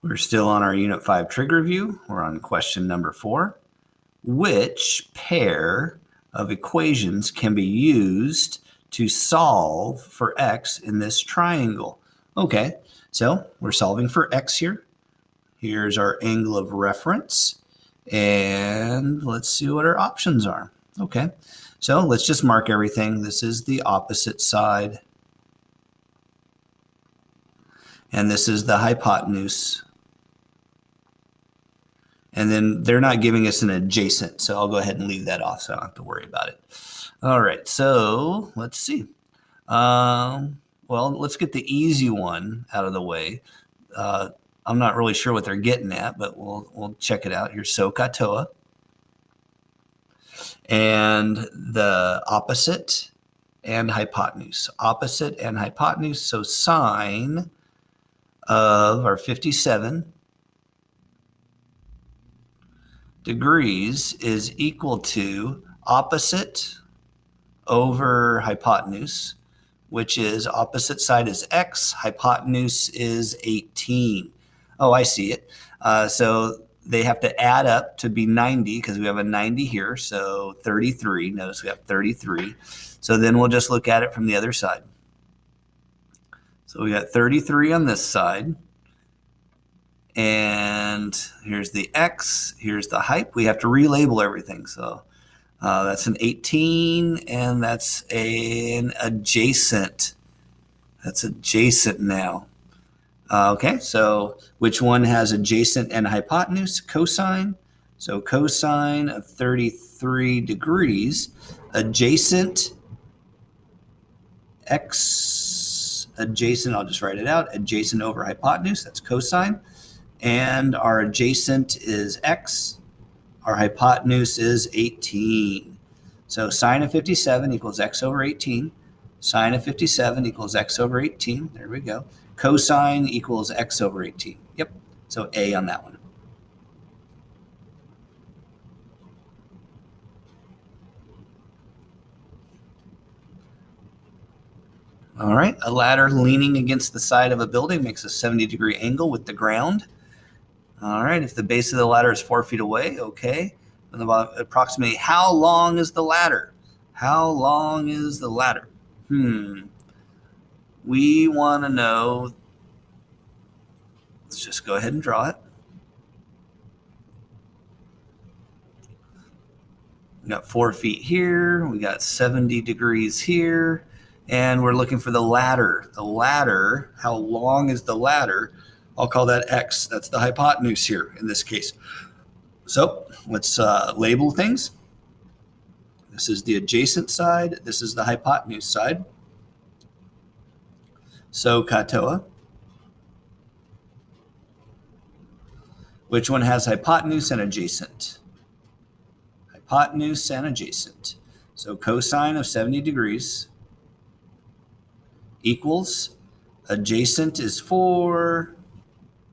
We're still on our Unit 5 trig review. We're on question number 4. Which pair of equations can be used to solve for x in this triangle? Okay, so we're solving for x here. Here's our angle of reference. And let's see what our options are. Okay, so let's just mark everything. This is the opposite side. And this is the hypotenuse. And then they're not giving us an adjacent, so I'll go ahead and leave that off so I don't have to worry about it. All right, so let's see. Well, let's get the easy one out of the way. I'm not really sure what they're getting at, but we'll check it out. Here's SOHCAHTOA. And the opposite and hypotenuse. Opposite and hypotenuse, so sine of our 57 degrees is equal to opposite over hypotenuse, which is opposite side is x, hypotenuse is 18. Oh, I see it. So they have to add up to be 90 because we have a 90 here, so 33. Notice we have 33. So then we'll just look at it from the other side. So we got 33 on this side. And here's the x, here's the hype. We have to relabel everything. So that's an 18, and that's an adjacent. That's adjacent now. Okay, so which one has adjacent and hypotenuse? Cosine. So cosine of 33 degrees, adjacent x, adjacent, I'll just write it out, adjacent over hypotenuse, that's cosine. And our adjacent is x. Our hypotenuse is 18. So sine of 57 equals x over 18. Sine of 57 equals x over 18. There we go. Cosine equals x over 18. Yep. So A on that one. All right. A ladder leaning against the side of a building makes a 70-degree angle with the ground. All right, if the base of the ladder is 4 feet away, okay. And about approximately how long is the ladder? How long is the ladder? We want to know. Let's just go ahead and draw it. We got 4 feet here. We got 70 degrees here. And we're looking for the ladder. The ladder, how long is the ladder? I'll call that x. That's the hypotenuse here in this case. So let's label things. This is the adjacent side. This is the hypotenuse side. SOHCAHTOA. Which one has hypotenuse and adjacent? Hypotenuse and adjacent. So cosine of 70 degrees equals adjacent is 4,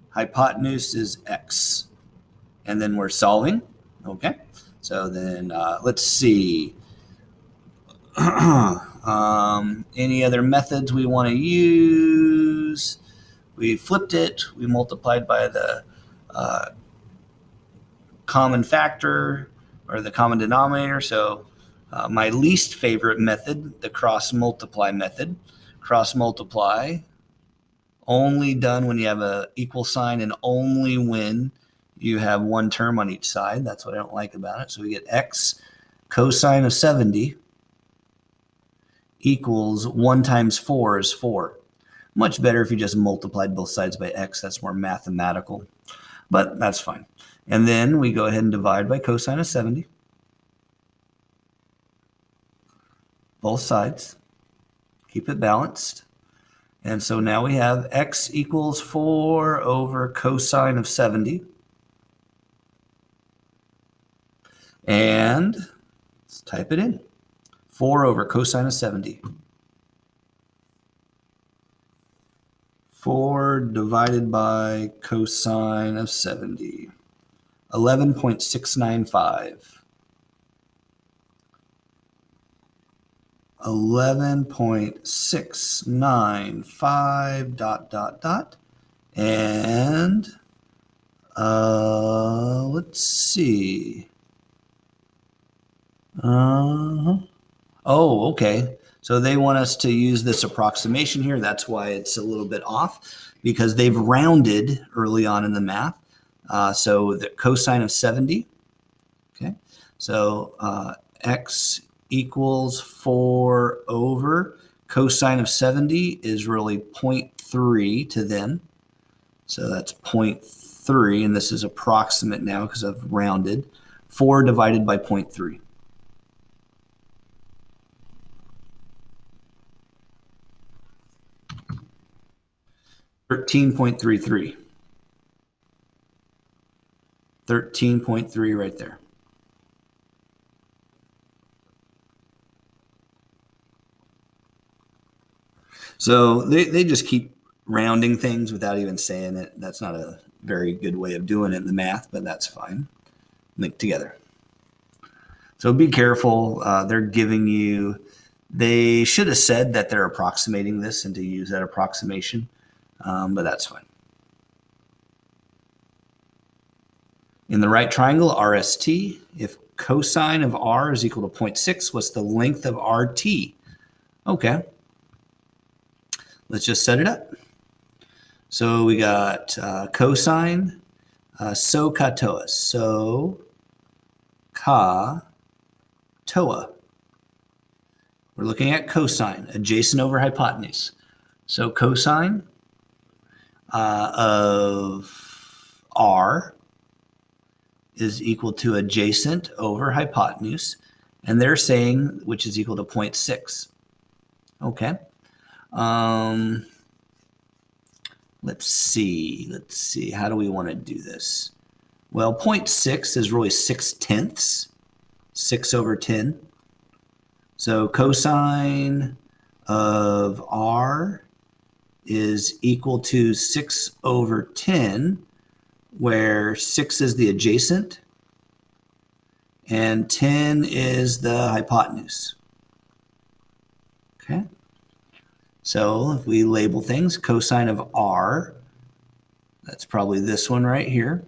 hypotenuse is x. And then we're solving. Okay. So then let's see. Any other methods we want to use? We flipped it. We multiplied by the common factor or the common denominator. So my least favorite method, the cross multiply method. Cross multiply only done when you have an equal sign and only when you have one term on each side. That's what I don't like about it. So we get x cosine of 70 equals 1 times 4 is 4. Much better if you just multiplied both sides by x. That's more mathematical, but that's fine. And then we go ahead and divide by cosine of 70. Both sides. Keep it balanced. And so now we have x equals 4 over cosine of 70. And let's type it in. 4 over cosine of 70. 4 divided by cosine of 70. 11.695. 11.695 ... And Oh, okay. So they want us to use this approximation here. That's why it's a little bit off, because they've rounded early on in the math. So the cosine of 70. Okay. So x equals 4 over cosine of 70 is really 0.3 to them. So that's 0.3, and this is approximate now because I've rounded. 4 divided by 0.3. 13.33. 13.3 right there. So they just keep rounding things without even saying it. That's not a very good way of doing it in the math, but that's fine. Link together. So be careful. They're giving you, they should have said that they're approximating this and to use that approximation, but that's fine. In the right triangle, RST, if cosine of R is equal to 0.6, what's the length of RT? Okay. Let's just set it up. So we got cosine, SOHCAHTOA. SOHCAHTOA. We're looking at cosine, adjacent over hypotenuse. So cosine of R is equal to adjacent over hypotenuse. And they're saying, which is equal to 0.6. Okay. Let's see. How do we want to do this? Well, 0.6 is really 6/10, 6 over 10. So cosine of R is equal to 6 over 10, where 6 is the adjacent and 10 is the hypotenuse. Okay. So if we label things, cosine of R, that's probably this one right here.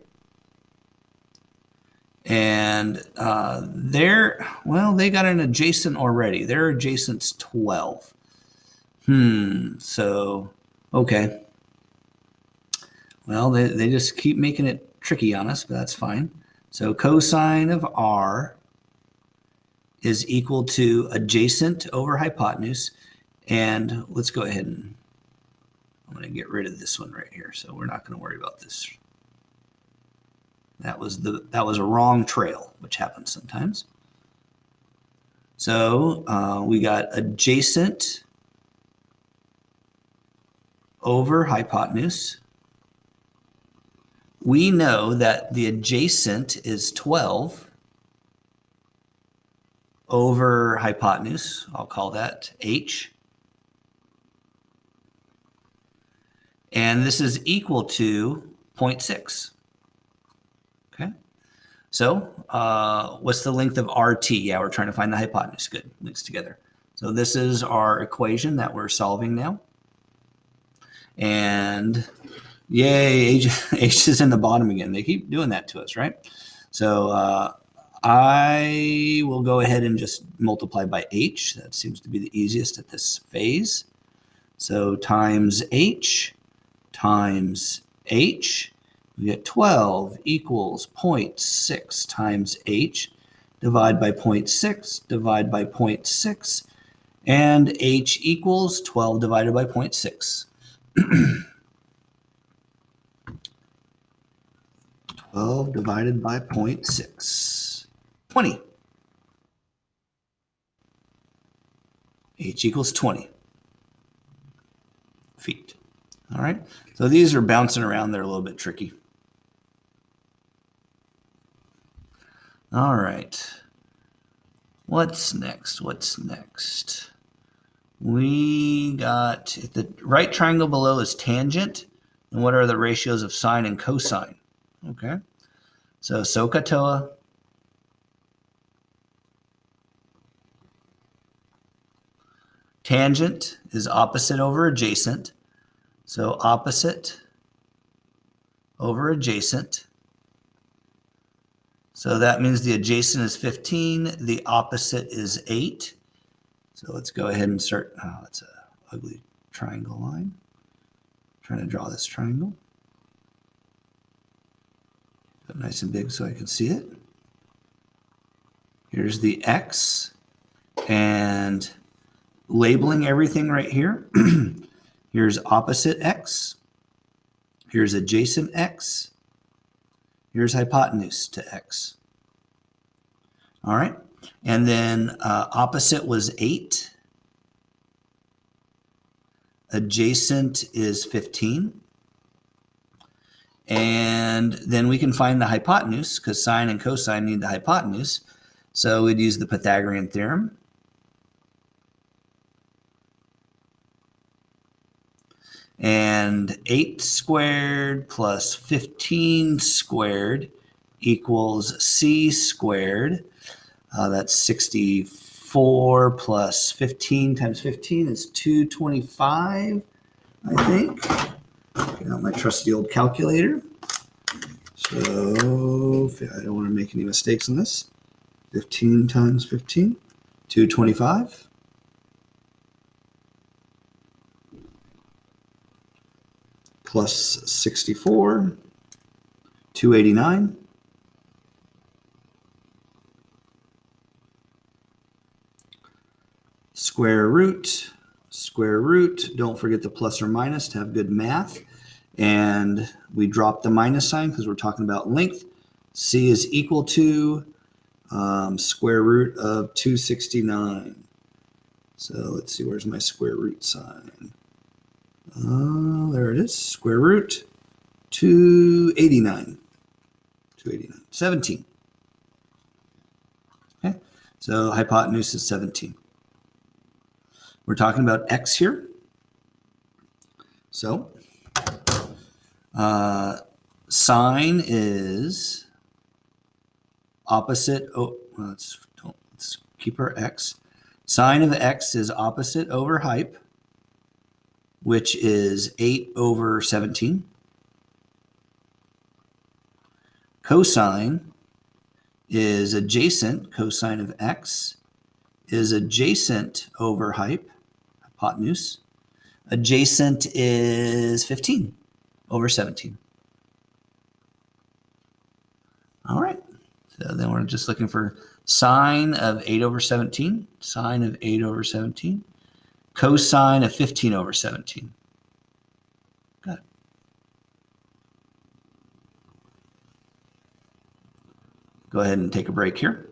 And they got an adjacent already. Their adjacent's 12. So, okay. Well, they just keep making it tricky on us, but that's fine. So cosine of R is equal to adjacent over hypotenuse. And let's go ahead and I'm going to get rid of this one right here. So we're not going to worry about this. That was a wrong trail, which happens sometimes. So we got adjacent over hypotenuse. We know that the adjacent is 12 over hypotenuse. I'll call that H. And this is equal to 0.6. Okay. So what's the length of RT? Yeah, we're trying to find the hypotenuse. Good. Links together. So this is our equation that we're solving now. And yay, H is in the bottom again. They keep doing that to us, right? So I will go ahead and just multiply by H. That seems to be the easiest at this phase. So times H times H, we get 12 equals 0.6 times H, divide by 0.6, divide by 0.6, and H equals 12 divided by 0.6. 12 divided by 0.6, 20. H equals 20 feet. All right, so these are bouncing around. They're a little bit tricky. All right, what's next? We got the right triangle below is tangent. And what are the ratios of sine and cosine? Okay, so SOHCAHTOA. Tangent is opposite over adjacent. So opposite over adjacent. So that means the adjacent is 15, the opposite is 8. So let's go ahead and start. Oh, that's an ugly triangle line. Trying to draw this triangle. Nice and big so I can see it. Here's the X, and labeling everything right here. Here's opposite X. Here's adjacent X. Here's hypotenuse to X. All right. And then opposite was 8. Adjacent is 15. And then we can find the hypotenuse because sine and cosine need the hypotenuse. So we'd use the Pythagorean theorem. And 8 squared plus 15 squared equals c squared. That's 64 plus 15 times 15 is 225, I think. Get out my trusty old calculator. So I don't want to make any mistakes on this. 15 times 15, 225. Plus 64, 289. Square root, don't forget the plus or minus to have good math. And we drop the minus sign because we're talking about length. C is equal to square root of 269. So let's see, where's my square root sign? Oh, there it is, square root 289. 17. Okay, so hypotenuse is 17. We're talking about X here. So sine is opposite. Oh, let's keep our X. Sine of X is opposite over hyp, which is 8 over 17. Cosine is adjacent. Cosine of X is adjacent over hyp, hypotenuse. Adjacent is 15 over 17. All right. So then we're just looking for sine of 8 over 17, sine of 8 over 17, cosine of 15 over 17. Got it. Go ahead and take a break here.